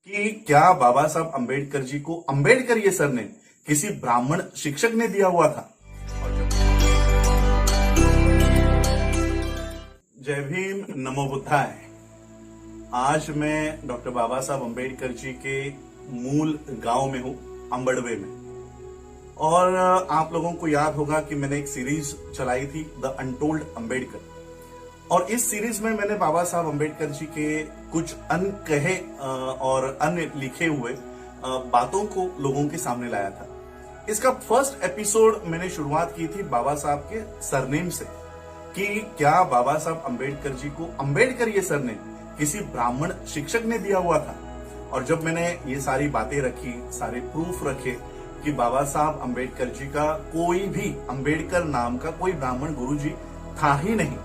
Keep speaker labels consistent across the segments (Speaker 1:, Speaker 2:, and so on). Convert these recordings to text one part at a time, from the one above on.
Speaker 1: कि क्या बाबा साहब अंबेडकर जी को अंबेडकर ये सरनेम किसी ब्राह्मण शिक्षक ने दिया हुआ था? जय भीम, नमो बुद्धाय। आज मैं डॉक्टर बाबा साहब अंबेडकर जी के मूल गांव में हूं, अंबड़वे में। और आप लोगों को याद होगा कि मैंने एक सीरीज चलाई थी, द अनटोल्ड अंबेडकर। और इस सीरीज में मैंने बाबा साहब अंबेडकर जी के कुछ अनकहे और अनलिखे हुए बातों को लोगों के सामने लाया था। इसका फर्स्ट एपिसोड मैंने शुरुआत की थी बाबा साहब के सरनेम से, कि क्या बाबा साहब अंबेडकर जी को अंबेडकर ये सरनेम किसी ब्राह्मण शिक्षक ने दिया हुआ था। और जब मैंने ये सारी बातें रखी, सारे प्रूफ रखे कि बाबा साहब अंबेडकर जी का कोई भी अंबेडकर नाम का कोई ब्राह्मण गुरु जी था ही नहीं।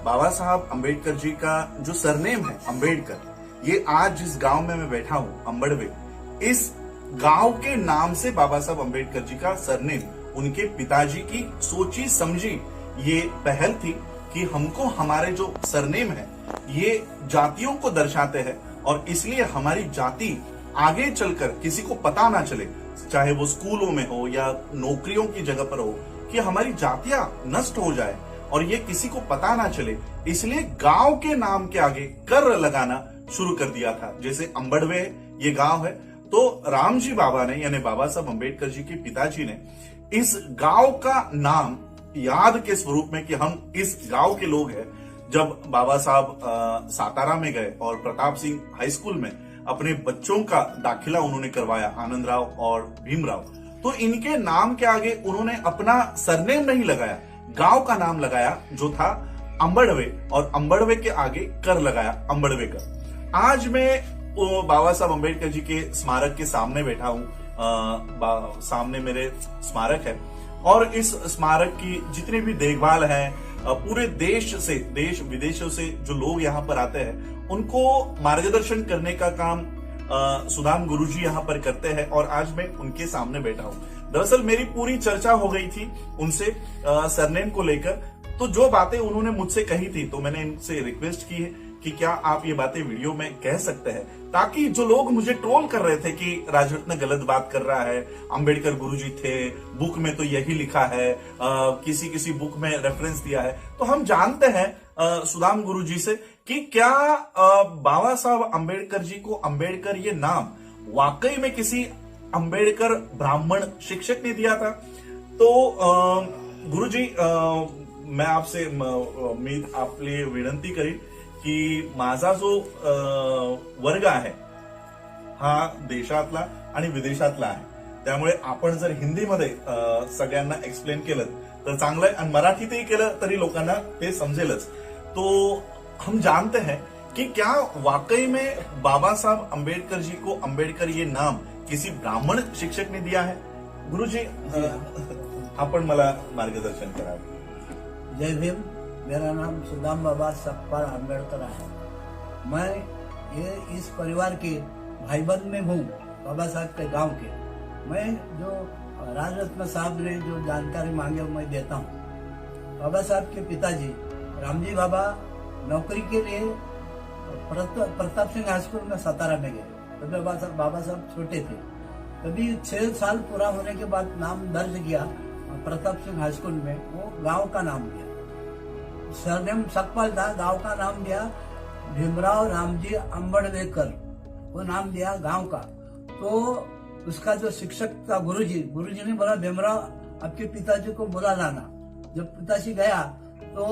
Speaker 1: बाबा साहब अंबेडकर जी का जो सरनेम है अंबेडकर, ये आज जिस गांव में मैं बैठा हूं, अंबड़वे, इस गांव के नाम से बाबा साहब अंबेडकर जी का सरनेम उनके पिताजी की सोची समझी ये पहल थी कि हमको हमारे जो सरनेम है ये जातियों को दर्शाते हैं, और इसलिए हमारी जाति आगे चलकर किसी को पता ना चले, चाहे वो स्कूलों में हो या नौकरियों की जगह पर हो, कि हमारी जातियां नष्ट हो जाए और ये किसी को पता ना चले। इसलिए गांव के नाम के आगे कर लगाना शुरू कर दिया था। जैसे अंबड़वे ये गांव है, तो रामजी बाबा ने, यानी बाबा साहब अंबेडकर जी के पिताजी ने, इस गांव का नाम याद के स्वरूप में कि हम इस गांव के लोग हैं, जब बाबा साहब सातारा में गए और प्रताप सिंह हाई स्कूल में अपने बच्चों का दाखिला उन्होंने करवाया, आनंद राव और भीमराव, तो इनके नाम के आगे उन्होंने अपना सरनेम नहीं लगाया, गांव का नाम लगाया जो था अंबड़वे, और अंबड़वे के आगे कर लगाया, अंबड़वे कर। आज मैं बाबा साहब अंबेडकर जी के स्मारक के सामने बैठा हूं। सामने मेरे स्मारक है, और इस स्मारक की जितनी भी देखभाल है, पूरे देश से, देश विदेशों से जो लोग यहाँ पर आते हैं, उनको मार्गदर्शन करने का काम सुदाम गुरुजी यहाँ पर करते हैं। और आज मैं उनके सामने बैठा हूँ। दरअसल मेरी पूरी चर्चा हो गई थी उनसे सरनेम को लेकर। तो जो बातें उन्होंने मुझसे कही थी, तो मैंने इनसे रिक्वेस्ट की है कि क्या आप ये बातें वीडियो में कह सकते हैं, ताकि जो लोग मुझे ट्रोल कर रहे थे कि राजरत्न गलत बात कर रहा है, अंबेडकर गुरुजी थे, बुक में तो यही लिखा है, किसी किसी बुक में रेफरेंस दिया है, तो हम जानते हैं सुदाम गुरुजी से कि क्या बाबा साहब अंबेडकर जी को अंबेडकर ये नाम वाकई में किसी अंबेडकर ब्राह्मण शिक्षक ने दिया था। तो गुरुजी, मैं आपसे आपले विनंती करीन की माझा जो वर्ग आहे हा देशातला आणि विदेशातला आहे, त्यामुळे आपण जर हिंदीमध्ये सगळ्यांना एक्सप्लेन केलं तर चांगलं आहे, आणि मराठीतही केलं तरी लोकांना ते समजेलच। तो हम जानते हैं कि क्या वाकई में बाबा साहब अंबेडकर जी को अंबेडकर ये नाम किसी ब्राह्मण शिक्षक ने दिया है? गुरुजी, आपण मला मार्गदर्शन करावे।
Speaker 2: जय भीम। मेरा नाम सुदाम बाबा सतपाल अंबेडकर है। मैं ये इस परिवार के भाईबंद में हूँ, बाबा साहब के गांव के। मैं जो राजरत्न साहब ने जो जानकारी मांगे मैं देता हूँ। बाबा साहब के पिताजी रामजी बाबा नौकरी के लिए प्रताप सिंह हाई स्कूल में सातारा में गए। तभी बाबा साहब छोटे थे। तभी 6 साल पूरा होने के बाद नाम दर्ज किया प्रताप सिंह हाई स्कूल में, वो गांव का नाम दिया। सरनेम सकपाल था, गांव का नाम दिया भीमराव रामजी अंबड़वेकर, वो नाम दिया गांव का। तो उसका जो शिक्षक था गुरुजी ने बोला भीमराव आपके पिताजी को बुला लाना। जब पिताजी गया तो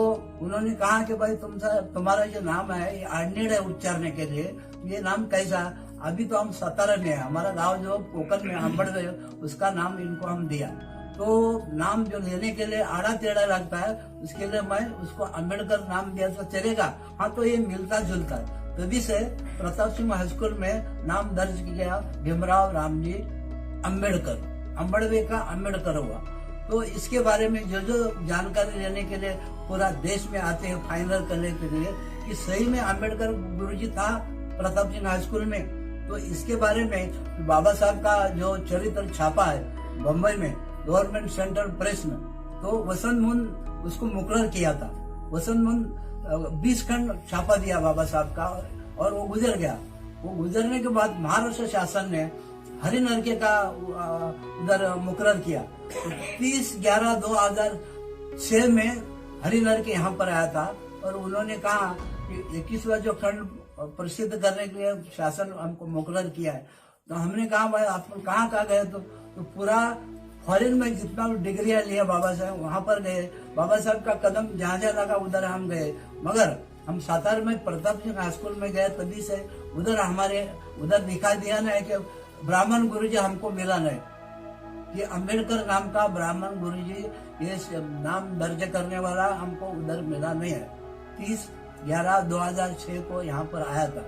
Speaker 2: उन्होंने कहा कि भाई तुम्हारा जो नाम है ये आडनीड है उच्चारने के लिए, ये नाम कैसा? अभी तो हम सातारा में है, हमारा गांव जो कोकन में अंबड़वे, उसका नाम इनको हम दिया। तो नाम जो लेने के लिए आड़ा टेढ़ा लगता है, उसके लिए मैं उसको अंबेडकर नाम दिया तो चलेगा? हाँ, तो ये मिलता जुलता। तभी से प्रताप सिंह हाई स्कूल में नाम दर्ज किया भीमराव रामजी अंबेडकर, अंबड़वे का अंबेडकर हुआ। तो इसके बारे में जो जानकारी लेने के लिए पूरा देश में आते हैं फाइनल करने के लिए कि सही में अंबेडकर गुरुजी था प्रताप सिंह हाई स्कूल में। तो इसके बारे में बाबा साहब का जो चरित्र छापा है बम्बई में गवर्नमेंट सेंट्रल प्रेस में, तो वसंत मुन उसको मुकर्रर किया था। वसंत मुन 20 खंड छापा दिया बाबा साहब का, और वो गुजर गया। वो गुजरने के बाद महाराष्ट्र शासन ने हरिनरके का उधर मुकर्रर किया। तो 30/11/2006 में हरिनरके यहाँ पर आया था और उन्होंने कहा कि 21वां जो खंड प्रसिद्ध करने के लिए शासन हमको मुकर्रर किया है। तो हमने कहा भाई आप कहाँ गए? तो पूरा फॉरेन में जितना डिग्रियां लिया बाबा साहब वहां पर गए। बाबा साहब का कदम जहाँ जहाँ लगा उधर हम गए। मगर हम सातार में प्रताप सिंह हाई स्कूल में गए, तभी से उधर दिखा दिया ना कि ब्राह्मण गुरुजी हमको मिला नहीं, कि अंबेडकर नाम का ब्राह्मण गुरुजी ये नाम दर्ज करने वाला हमको उधर मिला नहीं है। 30/11/2006 को यहाँ पर आया था।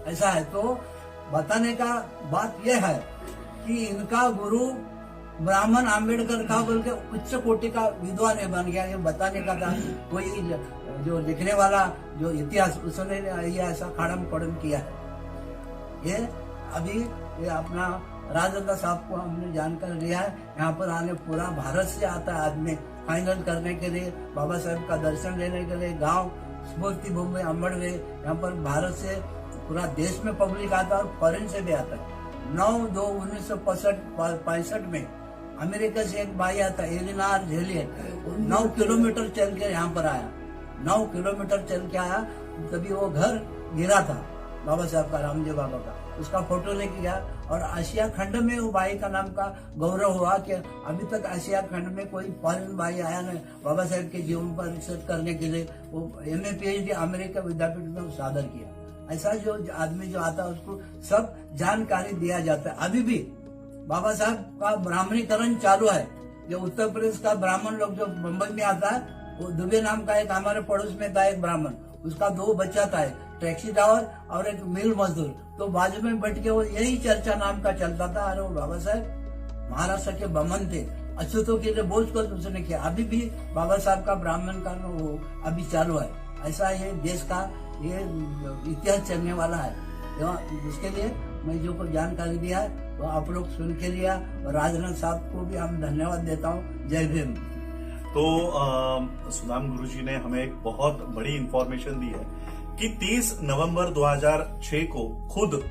Speaker 2: ऐसा है तो बताने का बात यह है कि इनका गुरु ब्राह्मण अंबेडकर का बोल के उच्च कोटि का विद्वान बन गया। ये बताने का था। कोई जो लिखने वाला जो इतिहास उसने ये ऐसा खाड़म पड़म किया है। ये अभी ये अपना राजेंद्र साहब को हमने जानकर लिया है। यहाँ पर आने पूरा भारत से आता है आदमी फाइनल करने के लिए, बाबा साहब का दर्शन लेने के लिए। गांव स्फूर्ति भूमि अम्बड़वे, यहाँ पर भारत से पूरा देश में पब्लिक आता है और फॉरेन से भी आता है। 9/2/1965 में अमेरिका से एक भाई आता एलिनार झेलियट, 9 किलोमीटर चल के यहाँ पर आया। 9 किलोमीटर चल के आया, तभी वो घर गिरा था बाबा साहब का, रामदेव बाबा का। उसका फोटो लेके गया और आशिया खंड में वो भाई का नाम का गौरव हुआ कि अभी तक आशिया खंड में कोई फॉरेन भाई आया नहीं बाबा साहब के जीवन पर रिसर्च करने के लिए। वो MA PhD अमेरिका विद्यापीठ में सादर किया। ऐसा जो आदमी जो आता है उसको सब जानकारी दिया जाता है। अभी भी बाबा साहब का ब्राह्मणीकरण चालू है। जो उत्तर प्रदेश का ब्राह्मण लोग जो मुंबई में आता है, वो दुबे नाम का एक हमारे पड़ोस में था एक ब्राह्मण, उसका 2 बच्चा था, टैक्सी ड्राइवर और एक मिल मजदूर। तो बाजू में बैठ के वो यही चर्चा नाम का चलता था, अरे वो बाबा साहब महाराष्ट्र के बमन थे, अछूतों के लिए बोझ को उसने किया। अभी भी बाबा साहब का ब्राह्मण का वो अभी चालू है। ऐसा ये देश का ये इतिहास चलने वाला है। उसके लिए मैं जो को जानकारी दिया है वो आप लोग सुन के लिया और राजनाथ साहब को भी हम धन्यवाद देता हूँ। जय भीम।
Speaker 1: तो सुदाम गुरुजी ने हमें एक बहुत बड़ी इंफॉर्मेशन दी है कि 30 नवंबर 2006 को खुद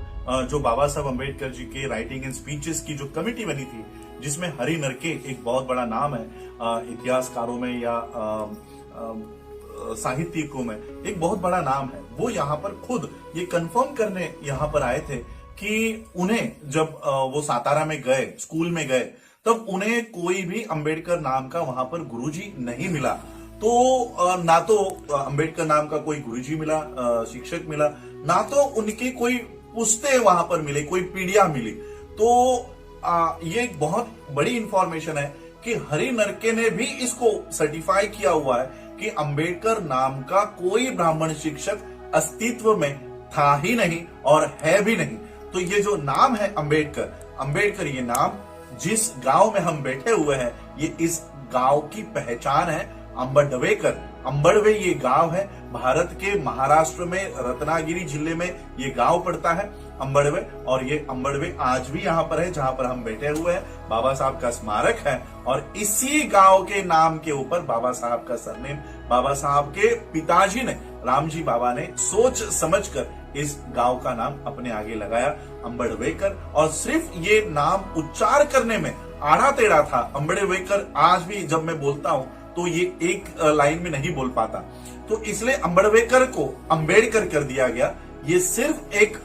Speaker 1: जो बाबा साहब अम्बेडकर जी के राइटिंग एंड स्पीचेस की जो कमेटी बनी थी, जिसमें हरि नरके एक बहुत बड़ा नाम है इतिहासकारों में या साहित्यिकों में एक बहुत बड़ा नाम है, वो यहाँ पर खुद ये कंफर्म करने यहाँ पर आए थे कि उन्हें जब वो सातारा में गए, स्कूल में गए, तब उन्हें कोई भी अंबेडकर नाम का वहां पर गुरुजी नहीं मिला। तो ना तो अंबेडकर नाम का कोई गुरुजी मिला, शिक्षक मिला, ना तो उनकी कोई पुस्तें वहां पर मिले, कोई पीढ़ियां मिली। तो ये एक बहुत बड़ी इंफॉर्मेशन है कि हरि नरके ने भी इसको सर्टिफाई किया हुआ है कि अंबेडकर नाम का कोई ब्राह्मण शिक्षक अस्तित्व में था ही नहीं और है भी नहीं। तो ये जो नाम है अंबेडकर ये नाम जिस गांव में हम बैठे हुए हैं, ये इस गांव की पहचान है। अंबड़वे ये गांव है। भारत के महाराष्ट्र में रत्नागिरी जिले में ये गांव पड़ता है अंबड़वे, और ये अंबड़वे आज भी यहाँ पर है जहां पर हम बैठे हुए हैं। बाबा साहब का स्मारक है और इसी गांव के नाम के ऊपर बाबा साहब का सरनेम बाबा साहब के पिताजी ने, रामजी बाबा ने सोच समझकर इस गांव का नाम अपने आगे लगाया अंबड़वेकर। और सिर्फ ये नाम उच्चार करने में आड़ा टेढ़ा था। अंबड़वेकर आज भी जब मैं बोलता हूं तो ये एक लाइन में नहीं बोल पाता, तो इसलिए अंबड़वेकर को अंबेडकर कर दिया गया। ये सिर्फ एक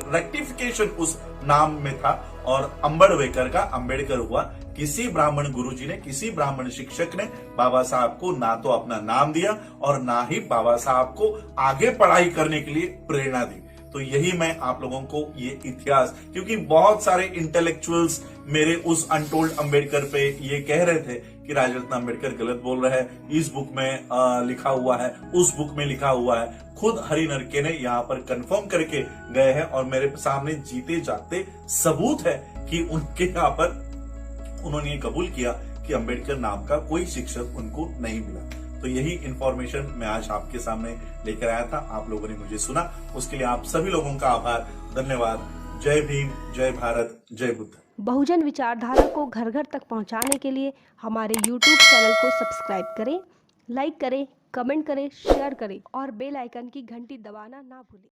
Speaker 1: रेक्टिफिकेशन उस नाम में था और अंबड़वेकर का अंबेडकर हुआ। किसी ब्राह्मण गुरुजी ने, किसी ब्राह्मण शिक्षक ने बाबा साहब को ना तो अपना नाम दिया और ना ही बाबा साहब को आगे पढ़ाई करने के लिए प्रेरणा दी। तो यही मैं आप लोगों को ये इतिहास, क्योंकि बहुत सारे इंटेलेक्चुअल्स मेरे उस अनटोल्ड अंबेडकर पे ये कह रहे थे कि राजरत्न अंबेडकर गलत बोल रहा है, इस बुक में लिखा हुआ है, उस बुक में लिखा हुआ है। खुद हरि नरके ने यहाँ पर कंफर्म करके गए हैं और मेरे सामने जीते जाते सबूत है कि उनके यहाँ पर उन्होंने ये कबूल किया कि अंबेडकर नाम का कोई शिक्षक उनको नहीं मिला। तो यही इंफॉर्मेशन मैं आज आपके सामने लेकर आया था। आप लोगों ने मुझे सुना, उसके लिए आप सभी लोगों का आभार, धन्यवाद। जय भीम, जय भारत, जय बुद्ध।
Speaker 3: बहुजन विचारधारा को घर घर तक पहुंचाने के लिए हमारे YouTube चैनल को सब्सक्राइब करें, लाइक करें, कमेंट करें, शेयर करें और बेल आइकन की घंटी दबाना ना भूलें।